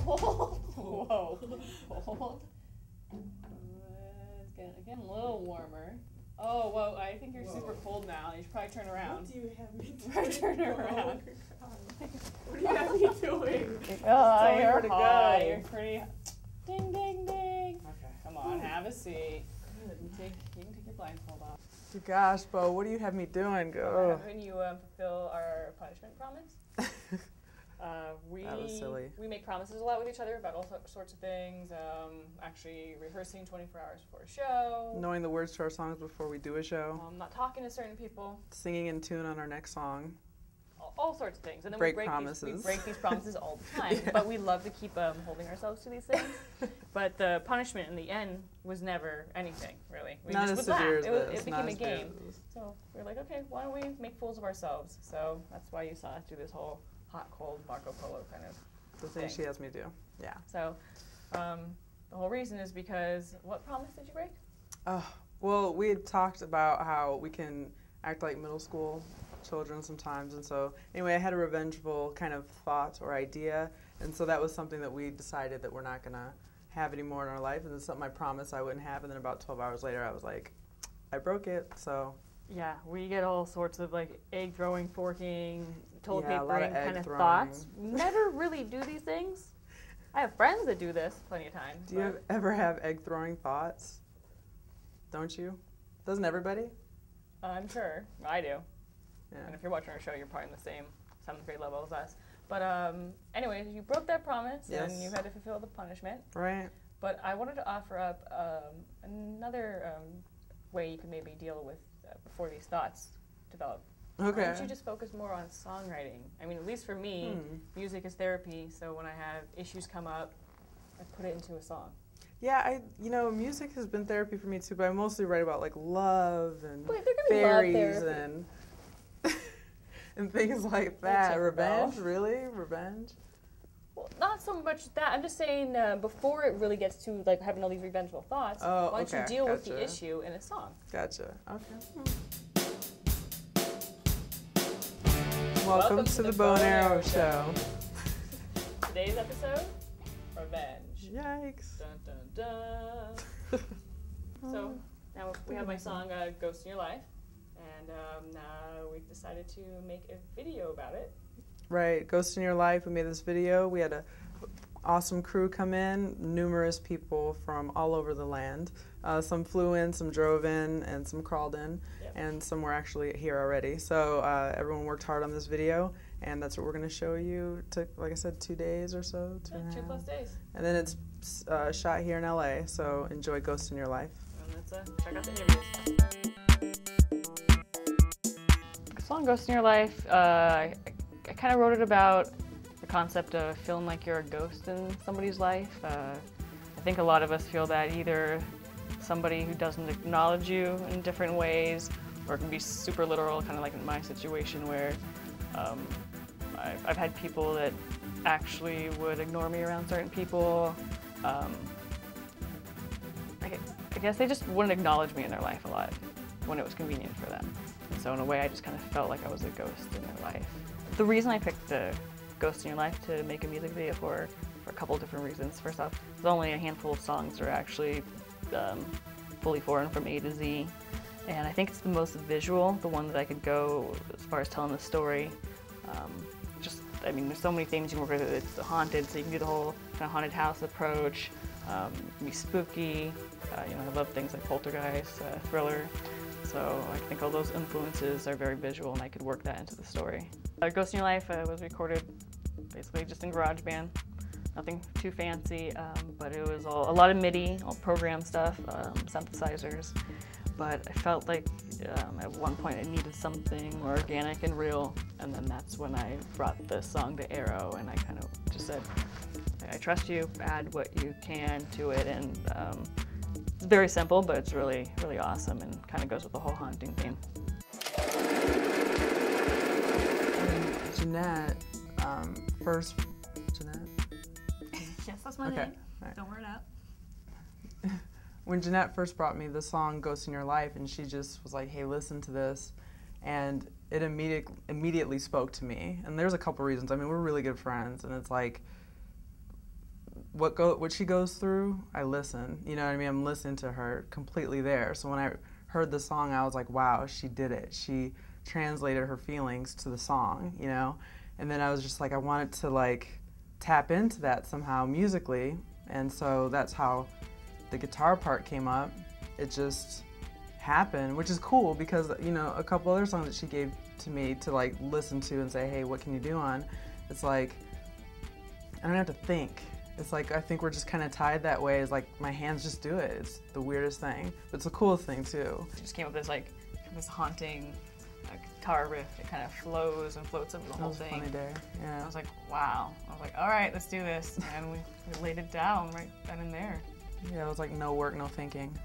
Whoa. Hold. It's getting a little warmer. Oh, whoa, I think you're super cold now. You should probably turn around. What do you have me doing? Turn around. What do you have me doing? Oh, you're to hot. go. You're pretty. Ding, ding, ding. Okay, come on, have a seat. You can take your blindfold off. Gosh, Bo, what do you have me doing? Go. When you fulfill our punishment promise, That was silly. we make promises a lot with each other about all sorts of things. Actually rehearsing 24 hours before a show. Knowing the words to our songs before we do a show. Not talking to certain people. Singing in tune on our next song. All sorts of things. And then break we promises. We break these promises all the time. Yeah. But we love to keep holding ourselves to these things. But the punishment in the end was never anything, really. We Not just as would severe laugh. as this. It became a game. This. So we were like, okay, why don't we make fools of ourselves? So that's why you saw us do this whole hot, cold Marco Polo kind of The thing she has me do. Yeah. So the whole reason is because, what promise did you break? Well, we had talked about how we can act like middle school children sometimes, and so anyway, I had a revengeful kind of thought or idea, and so that was something that we decided that we're not going to have anymore in our life, and it's something I promised I wouldn't have, and then about 12 hours later I was like, I broke it, so. Yeah, we get all sorts of like egg throwing, forking, toilet Yeah, a lot of papering kind egg of throwing. thoughts. Never really do these things. I have friends that do this plenty of times. Do you ever have egg throwing thoughts? Don't you? Doesn't everybody? I'm sure. I do. Yeah. And if you're watching our show, you're probably in the same 7th grade level as us. But anyways, you broke that promise, Yes. and you had to fulfill the punishment. Right. But I wanted to offer up another way you could maybe deal with before these thoughts develop. Okay. Why don't you just focus more on songwriting? I mean, at least for me, music is therapy, so when I have issues come up, I put it into a song. Yeah, music has been therapy for me too, but I mostly write about like love and Wait, there could be fairies love therapy. and things like that. Too, Revenge, bro. really? Revenge? Well, not so much that. I'm just saying before it really gets to like having all these revengeful thoughts, Oh, why don't you okay, deal with the gotcha. issue in a song? Gotcha. Okay. Welcome to the Bow and Arrow Show. Today's episode, revenge. Yikes. Dun dun dun. So now we have my song "Ghost in Your Life," and now we've decided to make a video about it. Right, Ghost in Your Life. We made this video. We had a awesome crew come in, numerous people from all over the land. Some flew in, some drove in, and some crawled in, and some were actually here already. So everyone worked hard on this video, and that's what we're going to show you. It took, like I said, 2 days or so. 2+ days. And then it's shot here in LA, so enjoy Ghost in Your Life. And let's check out the interviews. The song "Ghost in Your Life," I kind of wrote it about the concept of feeling like you're a ghost in somebody's life. I think a lot of us feel that, either somebody who doesn't acknowledge you in different ways, or it can be super literal, kind of like in my situation where I've had people that actually would ignore me around certain people. I guess they just wouldn't acknowledge me in their life a lot when it was convenient for them. And so in a way, I just kind of felt like I was a ghost in their life. The reason I picked Ghost in Your Life to make a music video for a couple different reasons. First off, there's only a handful of songs that are actually fully foreign from A to Z. And I think it's the most visual, the one that I could go as far as telling the story. I mean, there's so many themes you can work with. It's haunted, so you can do the whole kind of haunted house approach. It can be spooky. I love things like poltergeist, thriller. So I think all those influences are very visual, and I could work that into the story. Ghost in Your Life was recorded basically just in GarageBand. Nothing too fancy, but it was a lot of MIDI, all program stuff, synthesizers. But I felt like at one point I needed something more organic and real, and then that's when I brought the song to Arrow, and I kind of just said, I trust you, add what you can to it, and it's very simple, but it's really, really awesome and kind of goes with the whole haunting theme. Jeanette, Jeanette? Yes, that's my name. Right. Don't wear it out. When Jeanette first brought me the song Ghost in Your Life, and she just was like, hey, listen to this, and it immediately spoke to me. And there's a couple reasons. I mean, we're really good friends, and it's like, what she goes through, I listen. You know what I mean? I'm listening to her completely there. So when I heard the song, I was like, wow, she did it. She translated her feelings to the song, you know? And then I was just like, I wanted to like tap into that somehow musically. And so that's how the guitar part came up. It just happened, which is cool because, you know, a couple other songs that she gave to me to like listen to and say, hey, what can you do on? It's like, I don't have to think. It's like, I think we're just kind of tied that way. It's like, my hands just do it. It's the weirdest thing, but it's the coolest thing too. She just came up with this like, this haunting guitar riff. It kind of flows and floats over the whole thing. Funny day, yeah. I was like, wow. I was like, all right, let's do this. And we laid it down right then and there. Yeah, it was like no work, no thinking.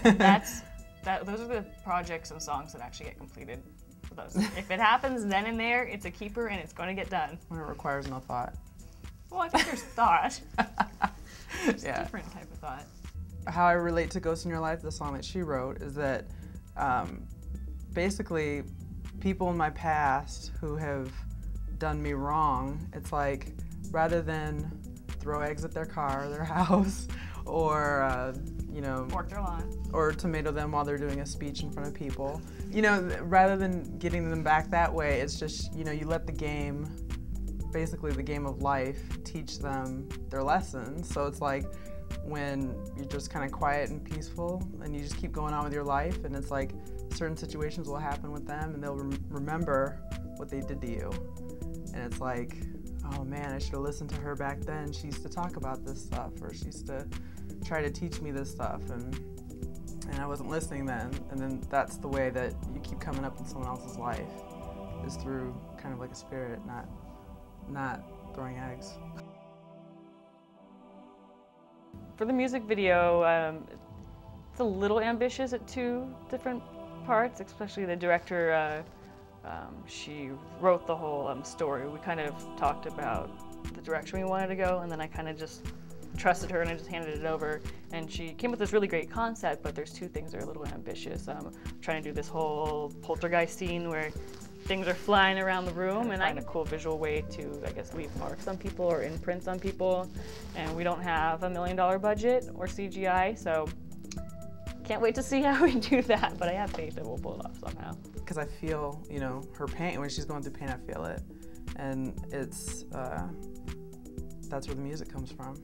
Those are the projects and songs that actually get completed with us. If it happens then and there, it's a keeper and it's going to get done. When it requires no thought. Well, I think there's thought. There's Yeah. different type of thought. How I relate to Ghost in Your Life, the song that she wrote, is that basically people in my past who have done me wrong, it's like rather than throw eggs at their car or their house or, you know, Work their lawn. or tomato them while they're doing a speech in front of people, you know, rather than getting them back that way, it's just, you know, you let the game, basically the game of life, teach them their lessons. So it's like when you're just kind of quiet and peaceful and you just keep going on with your life, and it's like certain situations will happen with them and they'll remember what they did to you. And it's like, oh man, I should have listened to her back then. She used to talk about this stuff, or she used to try to teach me this stuff, and I wasn't listening then. And then that's the way that you keep coming up in someone else's life, is through kind of like a spirit, not throwing eggs. For the music video, it's a little ambitious at two different parts, especially the director. She wrote the whole story. We kind of talked about the direction we wanted to go, and then I kind of just trusted her and I just handed it over. And she came with this really great concept, but there's two things that are a little ambitious. Trying to do this whole poltergeist scene where things are flying around the room, and I find a cool visual way to, I guess, leave marks on people or imprints on people. And we don't have $1 million budget or CGI, so can't wait to see how we do that, but I have faith that we'll pull it off somehow. Because I feel, you know, her pain, when she's going through pain, I feel it. And it's, that's where the music comes from.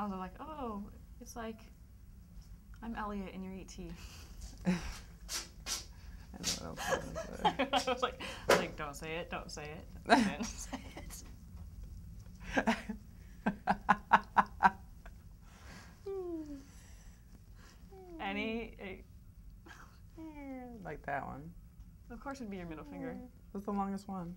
I was like, oh, it's like I'm Elliot and you're E.T. I know what else I was I was like, don't say it, don't say it. Don't say it. like that one. Of course it'd be your middle finger. That's the longest one.